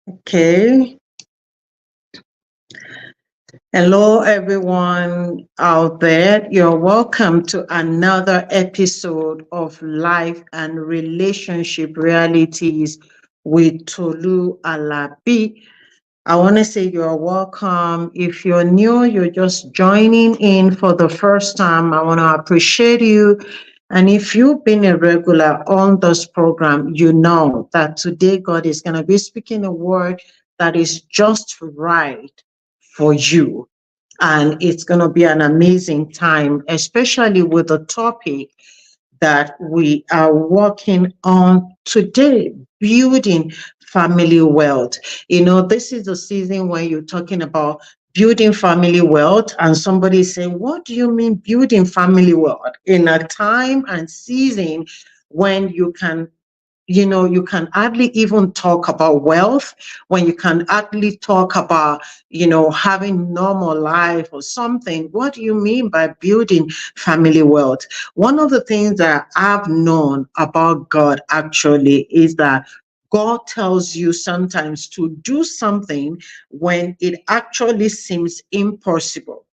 Okay. Hello, everyone out there. You're welcome to another episode of Life and Relationship Realities with Tolu Alabi. I want to say you're welcome. If you're new, you're just joining in for the first time, I want to appreciate you. And if you've been a regular on this program, you know that today God is going to be speaking a word that is just right for you. And it's going to be an amazing time, especially with the topic that we are working on today, building family wealth. You know, this is the season when you're talking about building family wealth, and somebody say, what do you mean building family wealth? In a time and season when you can hardly even talk about wealth, when you can hardly talk about, having normal life or something. What do you mean by building family wealth? One of the things that I've known about God actually is that God tells you sometimes to do something when it actually seems impossible.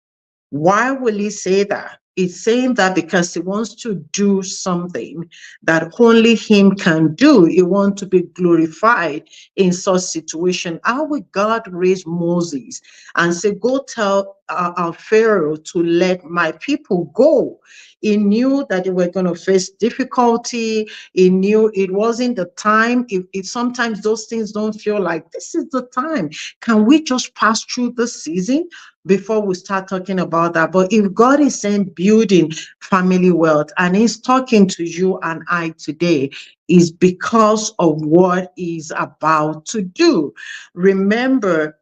Why will he say that? He's saying that because he wants to do something that only him can do. He wants to be glorified in such situation. How would God raise Moses and say, go tell our Pharaoh to let my people go? He knew that they were going to face difficulty. He knew it wasn't the time. If sometimes those things don't feel like this is the time. Can we just pass through the season before we start talking about that? But if God is saying building family wealth and he's talking to you and I today, is because of what he's about to do. Remember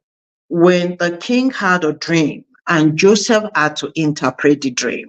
when the king had a dream and Joseph had to interpret the dream.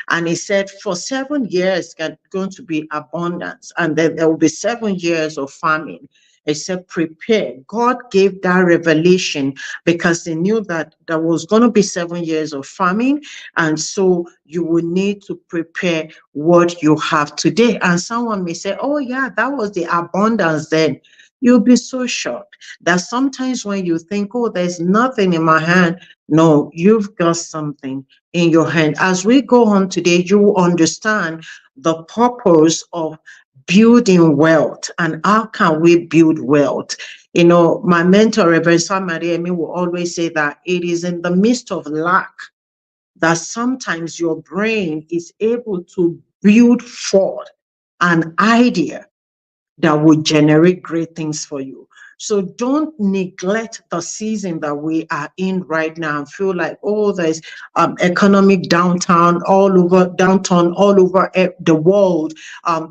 And he said, for 7 years, there's going to be abundance, and then there will be 7 years of famine. He said, prepare. God gave that revelation because he knew that there was going to be 7 years of famine. And so you will need to prepare what you have today. And someone may say, oh, yeah, that was the abundance then. You'll be so shocked that sometimes when you think, oh, there's nothing in my hand, no, you've got something in your hand. As we go on today, you will understand the purpose of building wealth and how can we build wealth. You know, my mentor, Reverend Sam Mariemi, will always say that it is in the midst of lack that sometimes your brain is able to build forth an idea that will generate great things for you. So don't neglect the season that we are in right now and feel like, oh, there's economic downtown all over the world.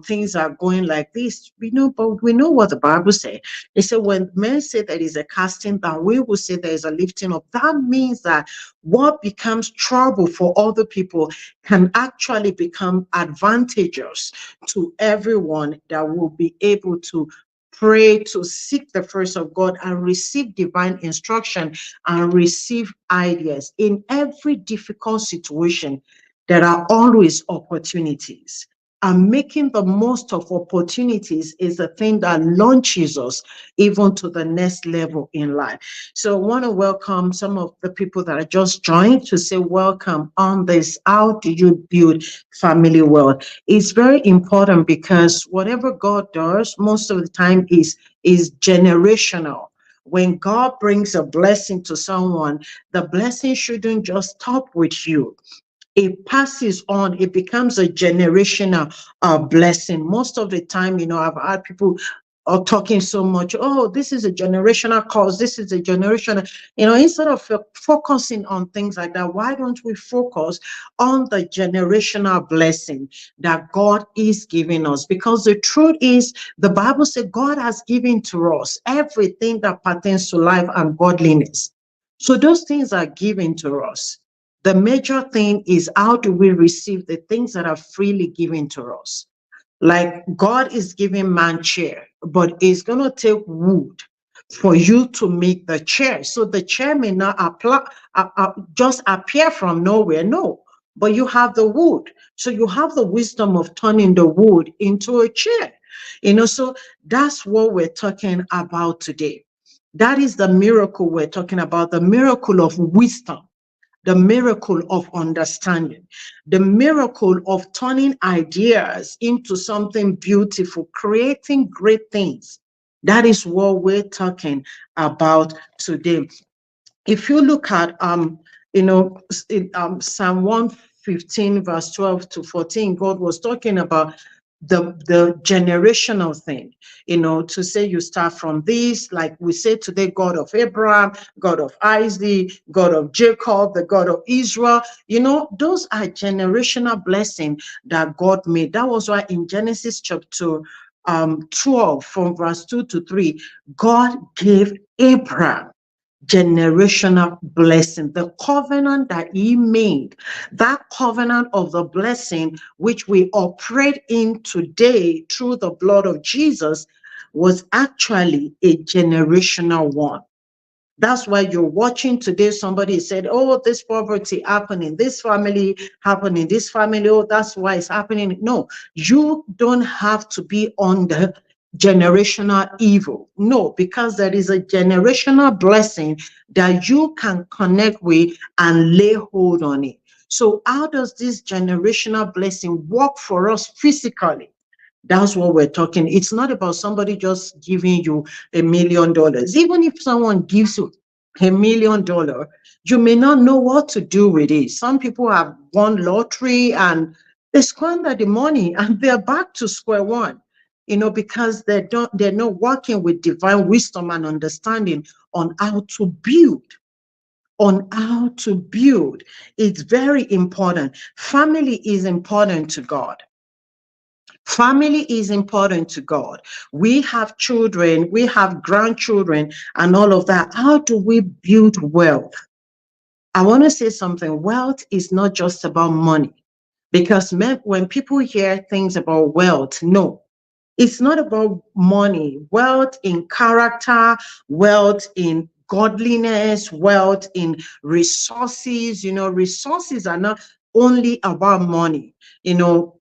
Things are going like this. But we know what the Bible says. They say when men say there is a casting down, we will say there is a lifting up. That means that what becomes trouble for other people can actually become advantageous to everyone that will be able to pray, to seek the face of God and receive divine instruction and receive ideas. In every difficult situation, there are always opportunities. And making the most of opportunities is the thing that launches us even to the next level in life. So I want to welcome some of the people that are just joined to say welcome on this. How do you build family wealth? It's very important because whatever God does, most of the time is generational. When God brings a blessing to someone, the blessing shouldn't just stop with you. It passes on, it becomes a generational blessing. Most of the time, I've had people are talking so much, oh, this is a generational cause, this is a generational, instead of focusing on things like that, why don't we focus on the generational blessing that God is giving us? Because the truth is, the Bible says God has given to us everything that pertains to life and godliness. So those things are given to us. The major thing is, how do we receive the things that are freely given to us? Like God is giving man chair, but it's going to take wood for you to make the chair. So the chair may not just appear from nowhere. No, but you have the wood. So you have the wisdom of turning the wood into a chair. So that's what we're talking about today. That is the miracle we're talking about, the miracle of wisdom, the miracle of understanding, the miracle of turning ideas into something beautiful, creating great things. That is what we're talking about today. If you look at Psalm 115 verse 12 to 14, God was talking about the generational thing, to say you start from this, like we say today, God of Abraham, God of Isaac, God of Jacob, the God of Israel. Those are generational blessings that God made. That was why in Genesis chapter 12 from verse 2 to 3, God gave Abraham generational blessing, the covenant that he made, that covenant of the blessing which we operate in today through the blood of Jesus, was actually a generational one. That's why you're watching today. Somebody said, oh, this poverty happened in this family, happened in this family. Oh, that's why it's happening. No, you don't have to be on the generational evil. No, because there is a generational blessing that you can connect with and lay hold on it. So how does this generational blessing work for us physically? That's what we're talking. It's not about somebody just giving you $1 million. Even if someone gives you $1 million, you may not know what to do with it. Some people have won lottery and they squander the money and they're back to square one, because they're not working with divine wisdom and understanding on how to build. It's very important. Family is important to God. Family is important to God. We have children, we have grandchildren, and all of that. How do we build wealth? I want to say something. Wealth is not just about money, because when people hear things about wealth, no, it's not about money. Wealth in character, wealth in godliness, wealth in resources. Resources are not only about money.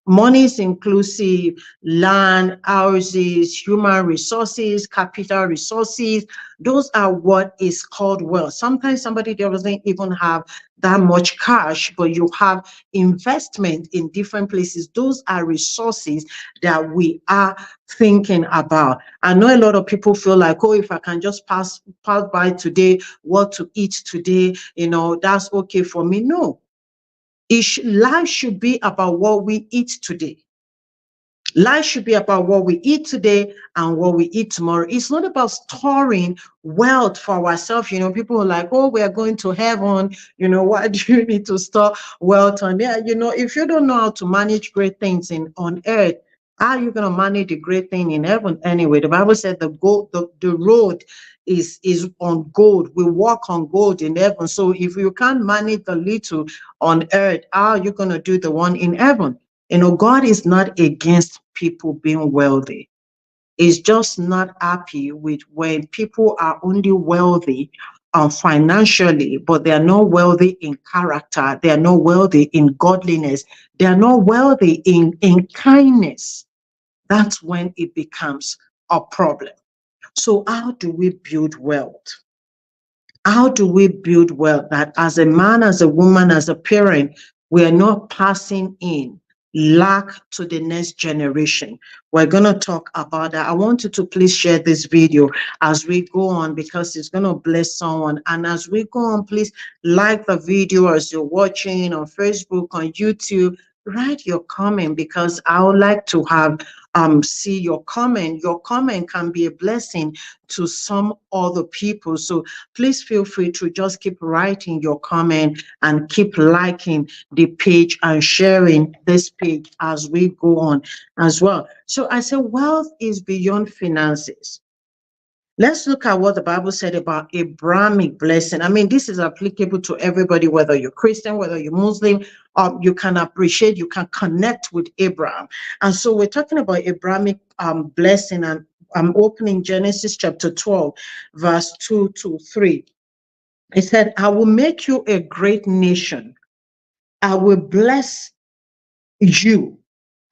Money is inclusive: land, houses, human resources, capital resources. Those are what is called wealth. Sometimes somebody doesn't even have that much cash, but you have investment in different places. Those are resources that we are thinking about. I know a lot of people feel like, oh, if I can just pass by today, what to eat today, that's okay for me. No, life should be about what we eat today. Life should be about what we eat today and what we eat tomorrow. It's not about storing wealth for ourselves. People are like, oh, we are going to heaven. Why do you need to store wealth on there? If you don't know how to manage great things on earth, how are you going to manage the great thing in heaven anyway? The Bible said the road is on gold. We walk on gold in heaven. So if you can't manage the little on earth, how are you going to do the one in heaven? God is not against people being wealthy. He's just not happy with when people are only wealthy financially, but they are not wealthy in character. They are not wealthy in godliness. They are not wealthy in kindness. That's when it becomes a problem. So how do we build wealth? How do we build wealth that as a man, as a woman, as a parent, we are not passing in lack to the next generation? We're going to talk about that. I want you to please share this video as we go on, because it's going to bless someone. And as we go on, please like the video as you're watching on Facebook, on YouTube. Write your comment, because I would like to have see your comment. Your comment can be a blessing to some other people. So please feel free to just keep writing your comment and keep liking the page and sharing this page as we go on as well. So I say wealth is beyond finances. Let's look at what the Bible said about Abrahamic blessing. I mean, this is applicable to everybody, whether you're Christian, whether you're Muslim, you can appreciate, you can connect with Abraham. And so we're talking about Abrahamic blessing, and I'm opening Genesis chapter 12, verse 2 to 3. It said, I will make you a great nation. I will bless you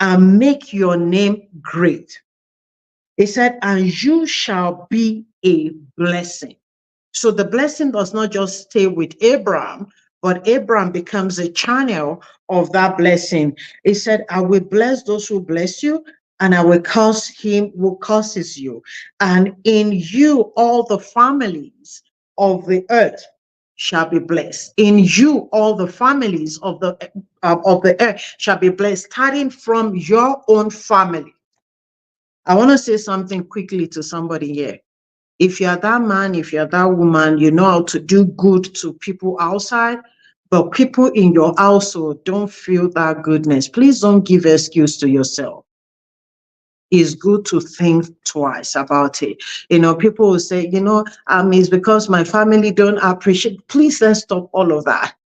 and make your name great. He said, and you shall be a blessing. So the blessing does not just stay with Abraham, but Abraham becomes a channel of that blessing. He said, I will bless those who bless you, and I will curse him who curses you. And in you, all the families of the earth shall be blessed. In you, all the families of the earth shall be blessed, starting from your own family. I want to say something quickly to somebody here. If you're that man, if you're that woman, you know how to do good to people outside, but people in your household don't feel that goodness. Please don't give excuse to yourself. It's good to think twice about it. You know, people will say, it's because my family don't appreciate. Please, let's stop all of that.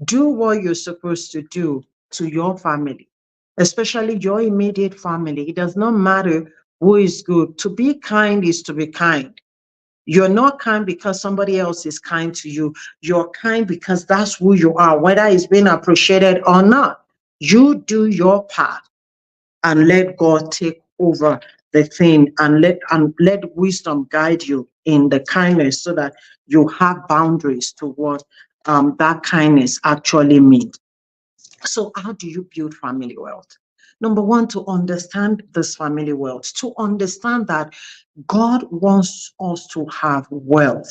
Do what you're supposed to do to your family, especially your immediate family. It does not matter who is good. To be kind is to be kind. You're not kind because somebody else is kind to you. You're kind because that's who you are, whether it's being appreciated or not. You do your part and let God take over the thing, and let wisdom guide you in the kindness, so that you have boundaries to what that kindness actually means. So how do you build family wealth? Number one, to understand this family wealth, to understand that God wants us to have wealth.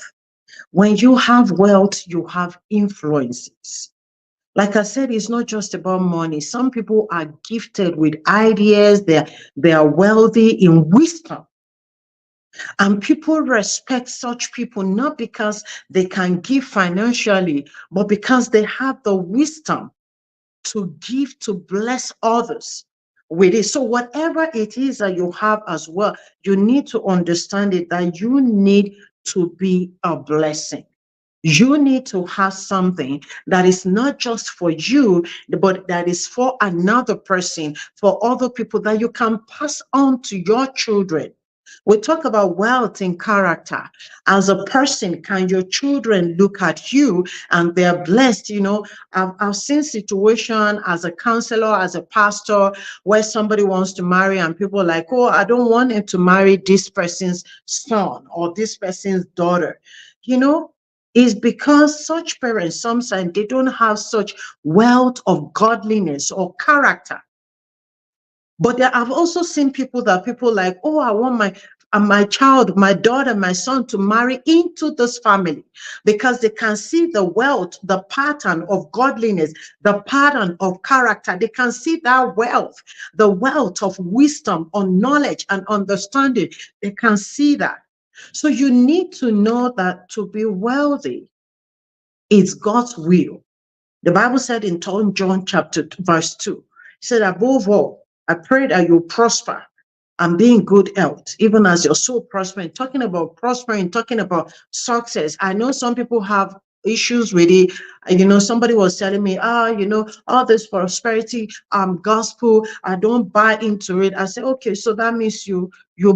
When you have wealth, you have influences. Like I said, it's not just about money. Some people are gifted with ideas. They are wealthy in wisdom. And people respect such people not because they can give financially, but because they have the wisdom to give, to bless others with it. So whatever it is that you have as well, you need to understand it, that you need to be a blessing. You need to have something that is not just for you, but that is for another person, for other people, that you can pass on to your children. We talk about wealth in character. As a person, can your children look at you and they're blessed? I've seen situation as a counselor, as a pastor, where somebody wants to marry and people are like, oh, I don't want him to marry this person's son or this person's daughter. Is because such parents, sometimes they don't have such wealth of godliness or character. But I've also seen people like, oh, I want my child, my daughter, my son to marry into this family, because they can see the wealth, the pattern of godliness, the pattern of character. They can see that wealth, the wealth of wisdom, on knowledge and understanding. They can see that. So you need to know that to be wealthy, it's God's will. The Bible said in John chapter verse 2, it said, above all, I pray that you prosper and be in good health, even as your soul prospering. Talking about prospering, talking about success. I know some people have issues with it. Somebody was telling me, all this prosperity gospel, I don't buy into it. I said, okay, so that means you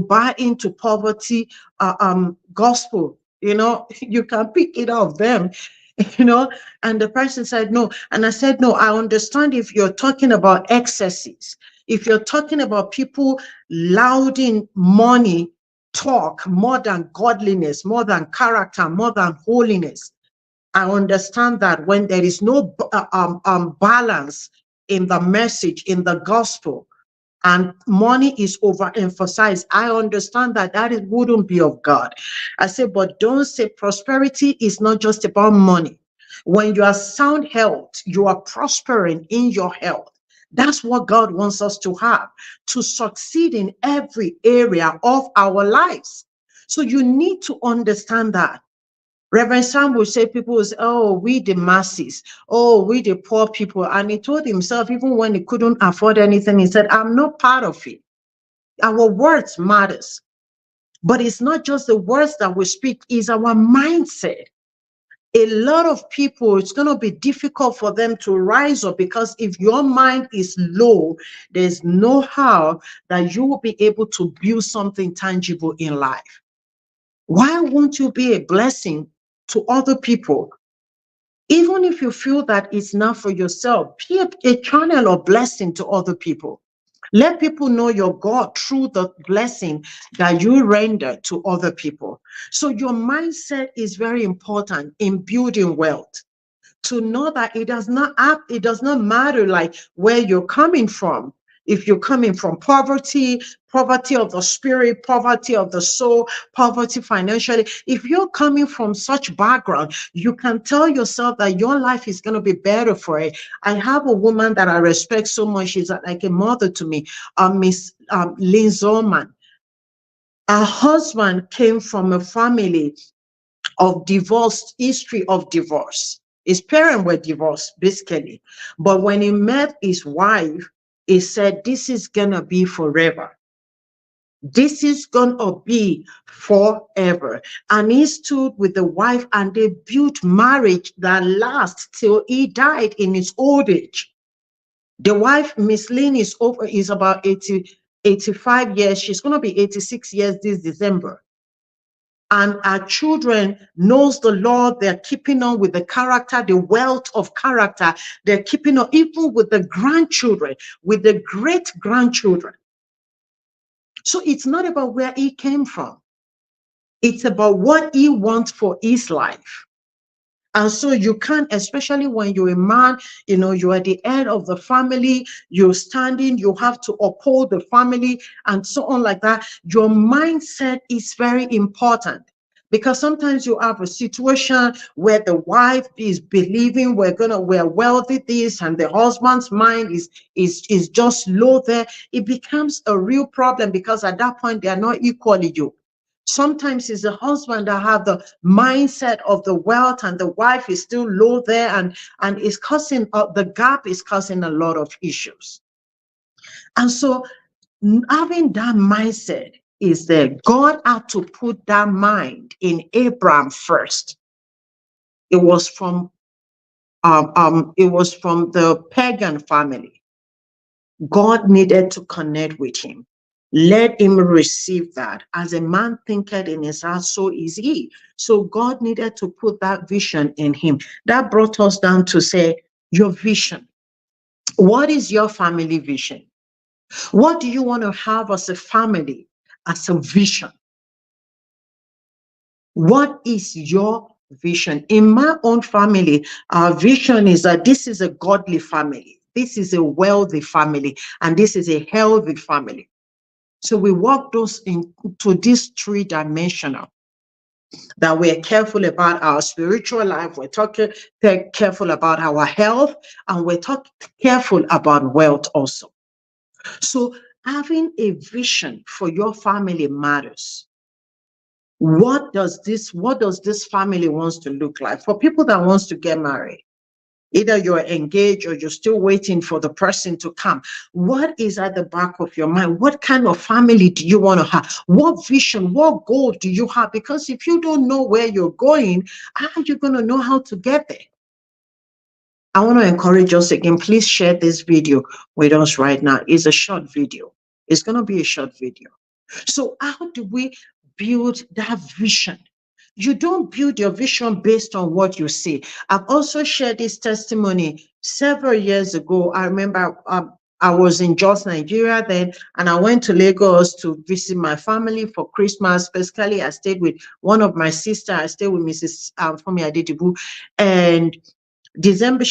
buy into poverty gospel. You can pick it off them. And the person said no. And I said, no, I understand if you're talking about excesses, if you're talking about people lauding money talk more than godliness, more than character, more than holiness. I understand that when there is no balance in the message, in the gospel, and money is overemphasized, I understand that it wouldn't be of God. I say, but don't say prosperity is not just about money. When you are sound health, you are prospering in your health. That's what God wants us to have, to succeed in every area of our lives. So you need to understand that. Reverend Sam will say, people will say, oh, we the masses, oh, we the poor people. And he told himself, even when he couldn't afford anything, he said, I'm not part of it. Our words matters. But it's not just the words that we speak, it's our mindset. A lot of people, it's going to be difficult for them to rise up, because if your mind is low, there's no how that you will be able to build something tangible in life. Why won't you be a blessing to other people? Even if you feel that it's not for yourself, be a channel of blessing to other people. Let people know your God through the blessing that you render to other people. So your mindset is very important in building wealth. To know that it does not matter like where you're coming from. If you're coming from poverty, poverty of the spirit, poverty of the soul, poverty financially, if you're coming from such background, you can tell yourself that your life is going to be better for it. I have a woman that I respect so much. She's like a mother to me, Miss Lynn Zolman. Her husband came from a family of divorce, history of divorce. His parents were divorced, basically. But when he met his wife, he said, this is going to be forever. This is going to be forever. And he stood with the wife and they built marriage that lasts till he died in his old age. The wife, Miss Lynn, is about 85 years. She's going to be 86 years this December. And our children knows the Lord. They're keeping on with the character, the wealth of character. They're keeping on even with the grandchildren, with the great grandchildren. So it's not about where he came from. It's about what he wants for his life. And so you can't, especially when you're a man, you're at the head of the family, you're standing, you have to uphold the family and so on like that. Your mindset is very important. Because sometimes you have a situation where the wife is believing we're wealthy this, and the husband's mind is just low there. It becomes a real problem because at that point they are not equally yoked. Sometimes it's the husband that have the mindset of the wealth and the wife is still low there, and is causing the gap is causing a lot of issues. And so having that mindset is that God had to put that mind in Abraham first. It was from the pagan family. God needed to connect with him. Let him receive that. As a man thinketh in his heart, so is he. So God needed to put that vision in him. That brought us down to say, your vision. What is your family vision? What do you want to have as a family, as a vision? What is your vision? In my own family, our vision is that this is a godly family. This is a wealthy family, and this is a healthy family. So we work those into this three-dimensional, that we're careful about our spiritual life, we're careful about our health, and we're careful about wealth also. So having a vision for your family matters. What does this family wants to look like? For people that wants to get married, either you're engaged or you're still waiting for the person to come. What is at the back of your mind? What kind of family do you want to have? What vision, what goal do you have? Because if you don't know where you're going, how are you going to know how to get there? I want to encourage us again, please share this video with us right now. It's a short video. It's going to be a short video. So how do we build that vision? You don't build your vision based on what you see. I've also shared this testimony several years ago. I remember I was in Jos, Nigeria then, and I went to Lagos to visit my family for Christmas. Basically, I stayed with one of my sisters. I stayed with Mrs. Fumi Adedibu. And December,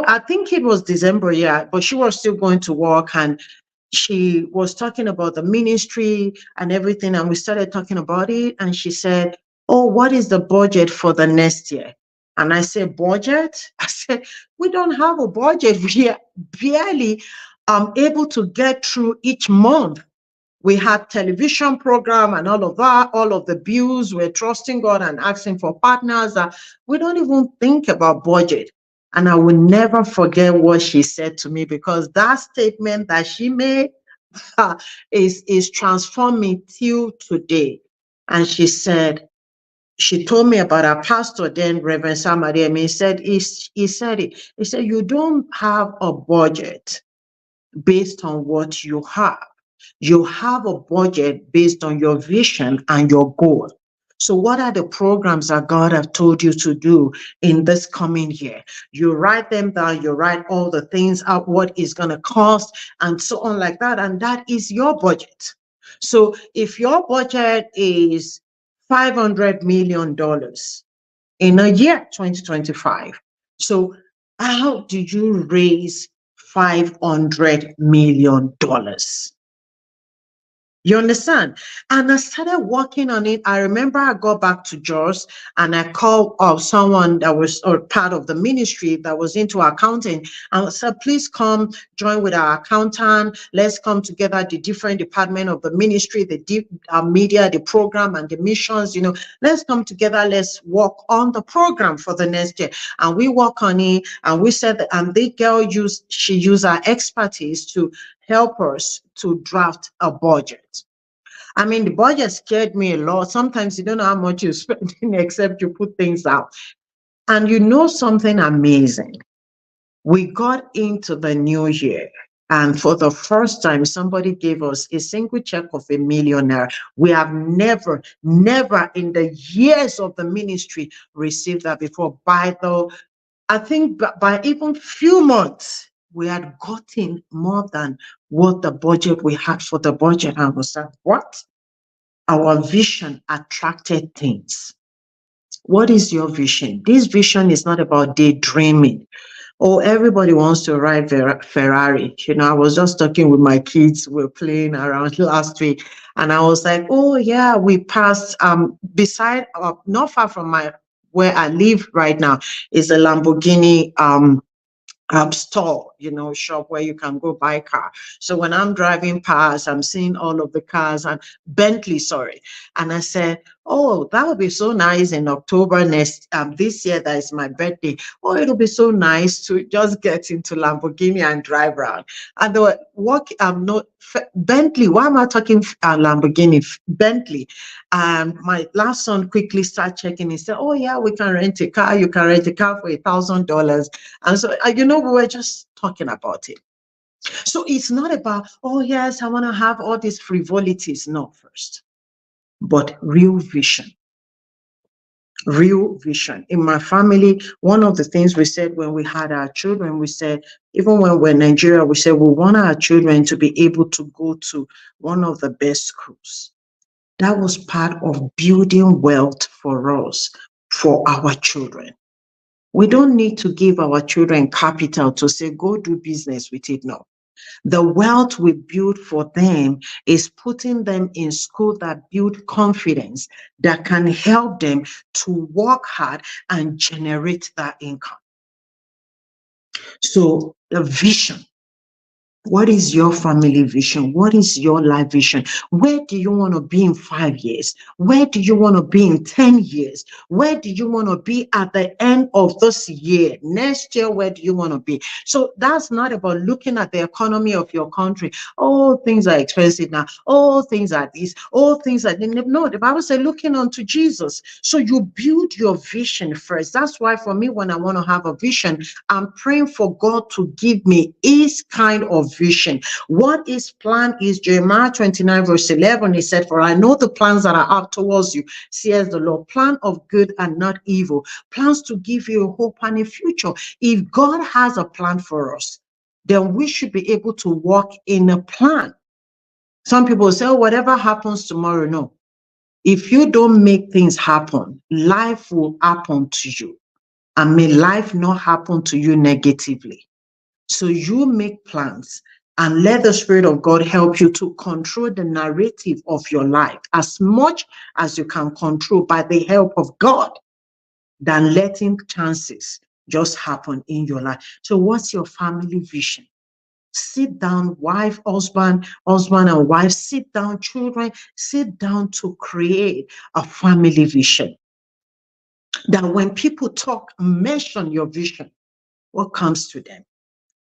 I think it was December, yeah, but she was still going to work, and she was talking about the ministry and everything, and we started talking about it, and she said, oh, what is the budget for the next year? And I said, budget? I said, we don't have a budget. We are barely able to get through each month. We had television program and all of that, all of the bills. We're trusting God and asking for partners. We don't even think about budget. And I will never forget what she said to me, because that statement that she made is transforming till today. And she said, she told me about our pastor then, Reverend Sam Adeyemi. He said, you don't have a budget based on what you have. You have a budget based on your vision and your goal. So what are the programs that God have told you to do in this coming year? You write them down, you write all the things out, what is going to cost and so on like that. And that is your budget. So if your budget is $500 million in a year, 2025, so how do you raise $500 million? You understand? And I started working on it. I remember I got back to Jos and I called someone that was part of the ministry that was into accounting and said, please come join with our accountant. Let's come together, the different department of the ministry, the media, the program and the missions, let's come together. Let's work on the program for the next year. And we work on it. And we said that, and the girl used our expertise to help us to draft a budget. I mean, the budget scared me a lot. Sometimes you don't know how much you're spending except you put things out. And something amazing. We got into the new year, and for the first time, somebody gave us a single check of $1 million. We have never in the years of the ministry received that before. I think by even few months, we had gotten more than what the budget we had for the budget. And we said, what? Our vision attracted things. What is your vision? This vision is not about daydreaming. Oh, everybody wants to ride Ferrari. I was just talking with my kids. We were playing around last week. And I was like, oh, yeah, we passed beside, not far from where I live right now, is a Lamborghini store, shop where you can go buy car. So when I'm driving past, I'm seeing all of the cars and Bentley, sorry. And I said, oh, that would be so nice in October this year, that is my birthday. Oh, it'll be so nice to just get into Lamborghini and drive around. And they were Bentley, why am I talking Lamborghini? Bentley. And my last son quickly started checking. He said, oh yeah, we can rent a car. You can rent a car for $1,000. And so, we were just talking about it. So it's not about, oh yes, I want to have all these frivolities. No, first, but real vision. Real vision. In my family, one of the things we said when we had our children, we said, even when we're in Nigeria, we said we want our children to be able to go to one of the best schools. That was part of building wealth for us, for our children. We don't need to give our children capital to say, go do business with it. No. The wealth we build for them is putting them in school that build confidence, that can help them to work hard and generate that income. So the vision. What is your family vision? What is your life vision? Where do you want to be in 5 years? Where do you want to be in 10 years? Where do you want to be at the end of this year? Next year, where do you want to be? So that's not about looking at the economy of your country. Oh, things are expensive now. Oh, things are this. Oh, things are... No, the Bible says looking unto Jesus. So you build your vision first. That's why for me, when I want to have a vision, I'm praying for God to give me his kind of vision. What his plan is, Jeremiah 29 verse 11, he said, for I know the plans that are up towards you, says the Lord, plan of good and not evil, plans to give you a hope and a future. If God has a plan for us, then we should be able to walk in a plan. Some people say, oh, whatever happens tomorrow. No. If you don't make things happen, life will happen to you. And may life not happen to you negatively. So you make plans and let the Spirit of God help you to control the narrative of your life as much as you can control by the help of God, than letting chances just happen in your life. So what's your family vision? Sit down, wife, husband and wife, sit down, children, sit down to create a family vision. That when people talk, mention your vision, what comes to them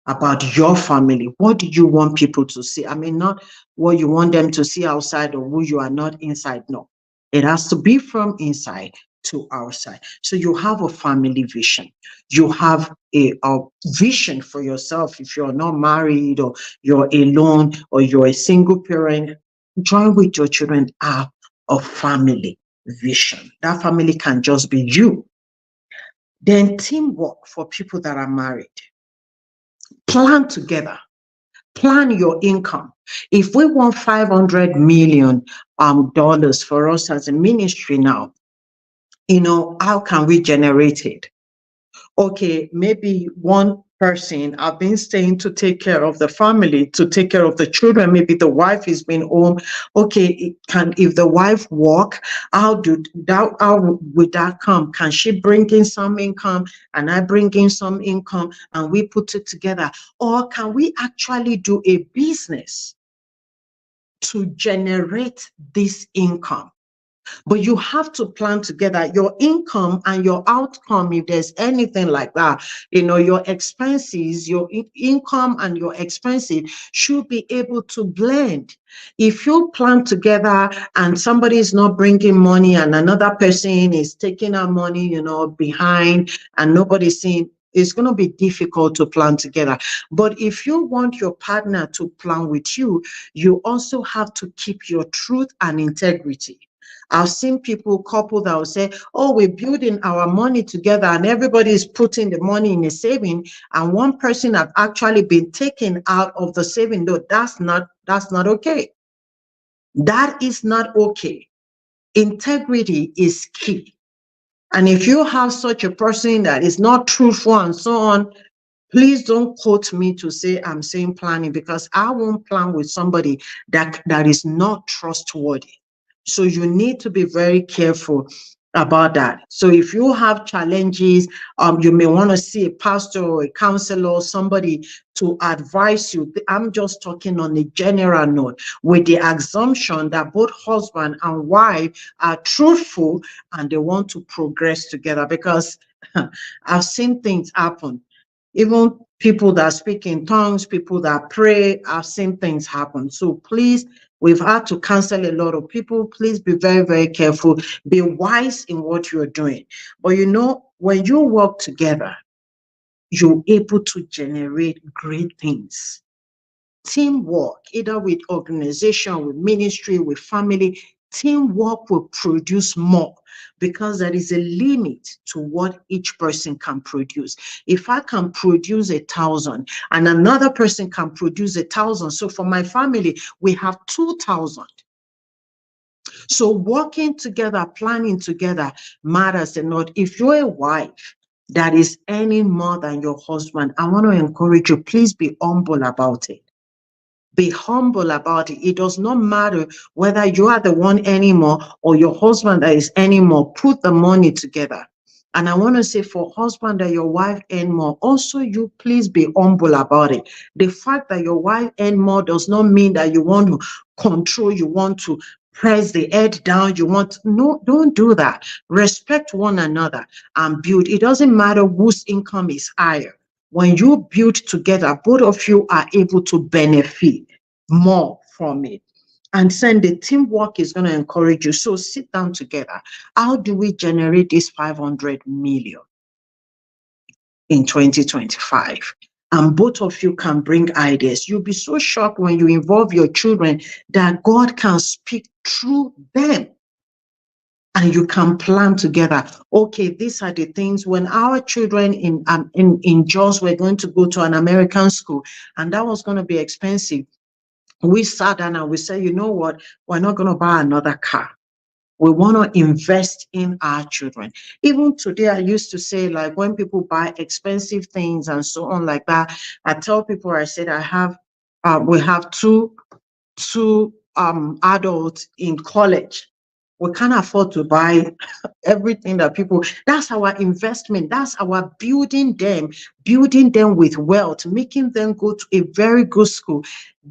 about your family? What do you want people to see? I mean, not what you want them to see outside or who you are not inside. No, it has to be from inside to outside. So you have a family vision. You have a vision for yourself. If you're not married or you're alone or you're a single parent, join with your children, have a family. vision. That family can just be you. Then teamwork for people that are married. Plan together. Plan your income. If we want $500 million dollars for us as a ministry now, how can we generate it? Okay, maybe one person have been staying to take care of the family, to take care of the children. Maybe the wife is been home. Okay, if the wife work, how would that come? Can she bring in some income and I bring in some income and we put it together? Or can we actually do a business to generate this income? But you have to plan together your income and your outcome. If there's anything like that, your expenses, your income and your expenses should be able to blend. If you plan together and somebody is not bringing money and another person is taking our money, behind, and nobody's seeing, it's going to be difficult to plan together. But if you want your partner to plan with you, you also have to keep your truth and integrity. I've seen couple that will say, oh, we're building our money together and everybody is putting the money in a saving and one person has actually been taken out of the saving. No, that's not okay. That is not okay. Integrity is key. And if you have such a person that is not truthful and so on, please don't quote me to say I'm saying planning, because I won't plan with somebody that is not trustworthy. So you need to be very careful about that. So if you have challenges, you may want to see a pastor or a counselor or somebody to advise you. I'm just talking on a general note with the assumption that both husband and wife are truthful and they want to progress together, because I've seen things happen. Even people that speak in tongues, people that pray, I've seen things happen. So please, we've had to cancel a lot of people. Please be very, very careful. Be wise in what you're doing. But when you work together, you're able to generate great things. Teamwork, either with organization, with ministry, with family, teamwork will produce more, because there is a limit to what each person can produce. If I can produce 1,000 and another person can produce 1,000, so for my family, we have 2,000. So working together, planning together matters a lot. If you're a wife that is earning more than your husband, I want to encourage you, please be humble about it. Be humble about it. It does not matter whether you are the one earning more or your husband that is earning more. Put the money together. And I want to say, for husband that your wife earn more, also you please be humble about it. The fact that your wife earn more does not mean that you want to control, you want to press the head down, no, don't do that. Respect one another and build. It doesn't matter whose income is higher. When you build together, both of you are able to benefit more from it. And then the teamwork is going to encourage you. So sit down together. How do we generate this 500 million in 2025? And both of you can bring ideas. You'll be so shocked when you involve your children that God can speak through them. And you can plan together. Okay, these are the things. When our children in Jos were going to go to an American school, and that was going to be expensive, we sat down and we said, you know what? We're not going to buy another car. We want to invest in our children. Even today, I used to say, like, when people buy expensive things and so on like that, I tell people, I said, we have two adults in college. We can't afford to buy everything that people, that's our investment. That's our building them with wealth, making them go to a very good school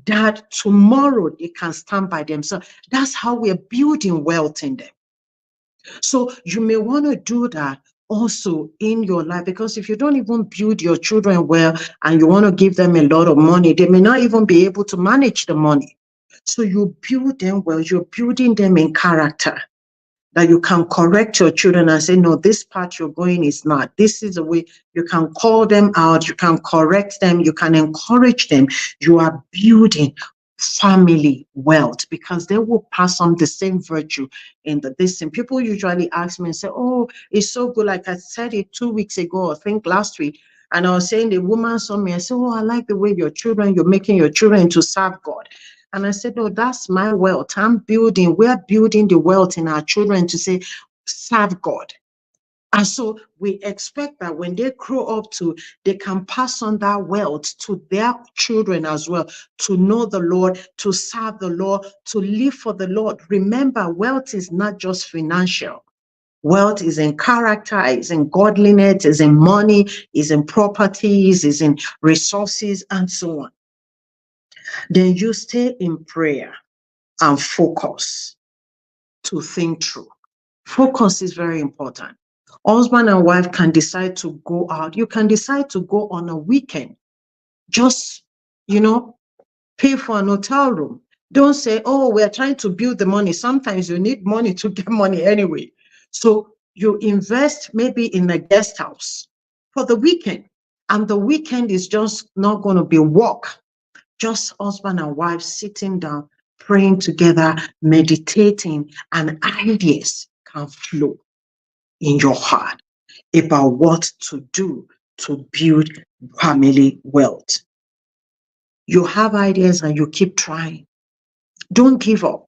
that tomorrow they can stand by themselves. That's how we're building wealth in them. So you may want to do that also in your life, because if you don't even build your children well and you want to give them a lot of money, they may not even be able to manage the money. So you build them well, you're building them in character, that you can correct your children and say, no, this path you're going is not. This is the way. You can call them out, you can correct them, you can encourage them. You are building family wealth, because they will pass on the same virtue in the distance. People usually ask me and say, oh, it's so good. Like I said it 2 weeks ago, I think last week. And I was saying, the woman saw me, I said, oh, I like the way you're making your children to serve God. And I said, oh, that's my wealth. We're building the wealth in our children to say, serve God. And so we expect that when they grow up they can pass on that wealth to their children as well, to know the Lord, to serve the Lord, to live for the Lord. Remember, wealth is not just financial. Wealth is in character, is in godliness, is in money, is in properties, is in resources, and so on. Then you stay in prayer and focus to think through. Focus is very important. Husband and wife can decide to go out. You can decide to go on a weekend. Just, pay for an hotel room. Don't say, oh, we're trying to build the money. Sometimes you need money to get money anyway. So you invest maybe in a guest house for the weekend. And the weekend is just not going to be work. Just husband and wife sitting down, praying together, meditating, and ideas can flow in your heart about what to do to build family wealth. You have ideas and you keep trying. Don't give up.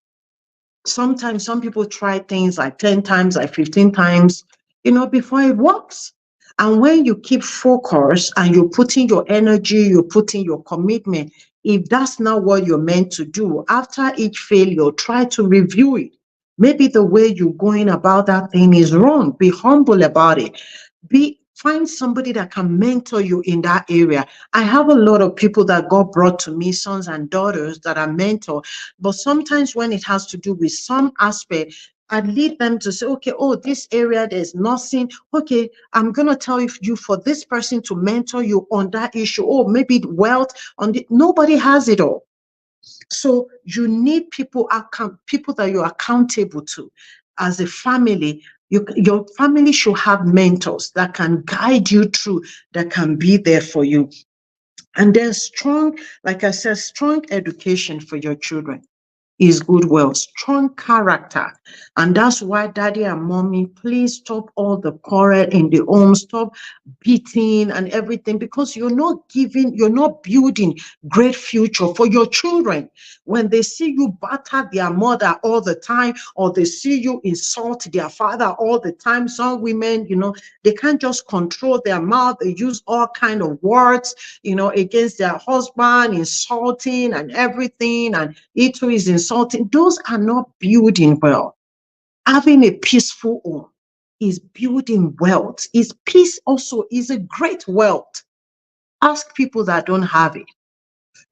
Sometimes some people try things like 10 times, like 15 times, before it works. And when you keep focused and you put in your energy, you put in your commitment, if that's not what you're meant to do, after each failure, try to review it. Maybe the way you're going about that thing is wrong. Be humble about it. Find somebody that can mentor you in that area. I have a lot of people that God brought to me, sons and daughters that are mentor. But sometimes when it has to do with some aspect, I lead them to say, okay, oh, this area, there's nothing. Okay, I'm going to tell you for this person to mentor you on that issue. Oh, maybe wealth nobody has it all. So you need people that you're accountable to. As a family, your family should have mentors that can guide you through, that can be there for you. And then strong, like I said, strong education for your children is good wealth, strong character. And that's why daddy and mommy, please stop all the quarrel in the home, stop beating and everything, because you're not building great future for your children. When they see you batter their mother all the time, or they see you insult their father all the time, some women, they can't just control their mouth. They use all kind of words, against their husband, insulting and everything, and it too is insulting. Those are not building well. Having a peaceful home is building wealth. Peace also is a great wealth. Ask people that don't have it.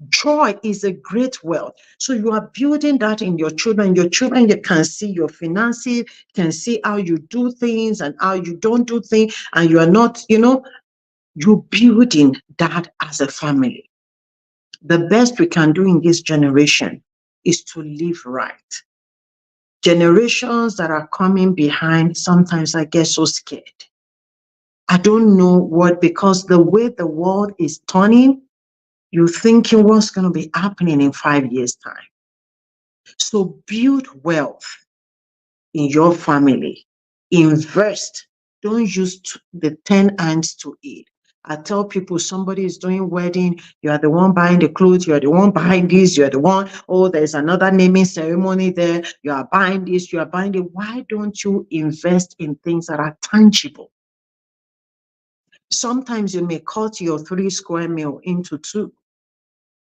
Joy is a great wealth. So you are building that in your children. Your children can see your finances, can see how you do things and how you don't do things, and you are not, you're building that as a family. The best we can do in this generation is to live right. Generations that are coming behind, sometimes I get so scared. I don't know because the way the world is turning, you're thinking what's going to be happening in 5 years' time. So build wealth in your family. Invest. Don't use the 10 hands to eat. I tell people, somebody is doing wedding, you are the one buying the clothes, you are the one buying this, you are the one, oh, there's another naming ceremony there, you are buying this, you are buying it. Why don't you invest in things that are tangible? Sometimes you may cut your 3 square meal into 2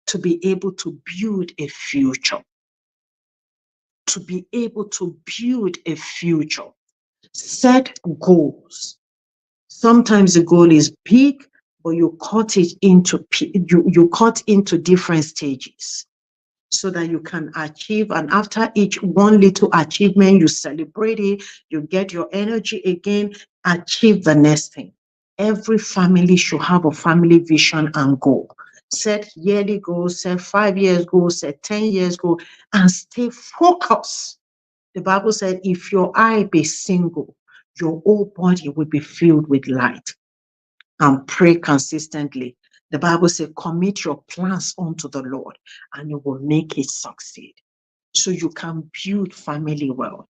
to be able to build a future. To be able to build a future. Set goals. Sometimes the goal is big, but you cut it into you cut into different stages so that you can achieve. And after each one little achievement, you celebrate it, you get your energy again, achieve the next thing. Every family should have a family vision and goal. Set yearly goals, set 5 years goals, set 10 years goal, and stay focused. The Bible said, if your eye be single, your whole body will be filled with light. And pray consistently The Bible says, commit your plans unto the Lord and you will make it succeed. So you can build family well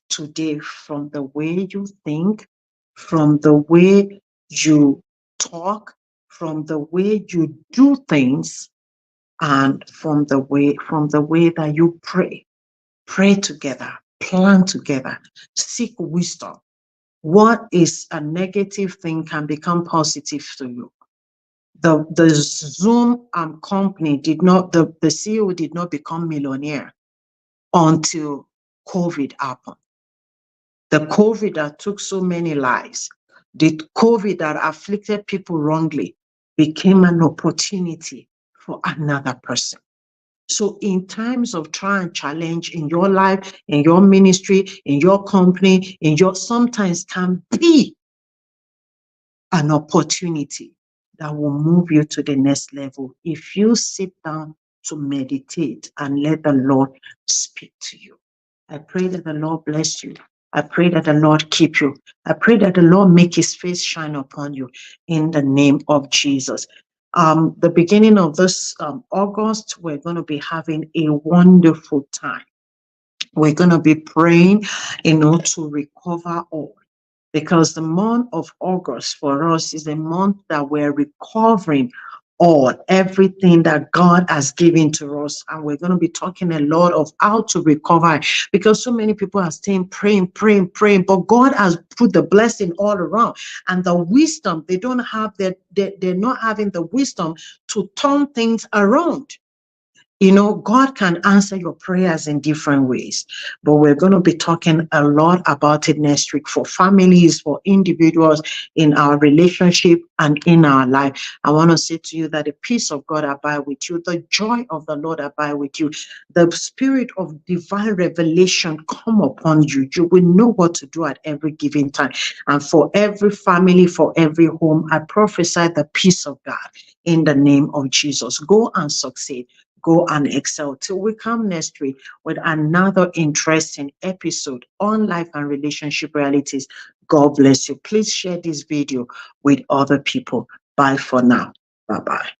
today from the way you think, from the way you talk, from the way you do things, and from the way that you pray. Pray together, plan together, seek wisdom. What is a negative thing can become positive to you. The Zoom company did not, the CEO did not become millionaire until COVID happened. The COVID that took so many lives, the COVID that afflicted people wrongly became an opportunity for another person. So in times of try and challenge in your life, in your ministry, in your company, sometimes can be an opportunity that will move you to the next level if you sit down to meditate and let the Lord speak to you. I pray that the Lord bless you. I pray that the Lord keep you. I pray that the Lord make his face shine upon you in the name of Jesus. The beginning of this August, we're going to be having a wonderful time. We're going to be praying, to recover all. Because the month of August for us is a month that we're recovering everything that God has given to us. And we're going to be talking a lot of how to recover, because so many people are staying praying, but God has put the blessing all around. And the wisdom, they don't have that, they're not having the wisdom to turn things around. God can answer your prayers in different ways, but we're going to be talking a lot about it next week for families, for individuals, in our relationship and in our life. I want to say to you that the peace of God abide with you, the joy of the Lord abide with you, the spirit of divine revelation come upon you. You will know what to do at every given time. And for every family, for every home, I prophesy the peace of God in the name of Jesus. Go and succeed. Go and excel till we come next week with another interesting episode on life and relationship realities. God bless you. Please share this video with other people. Bye for now. Bye-bye.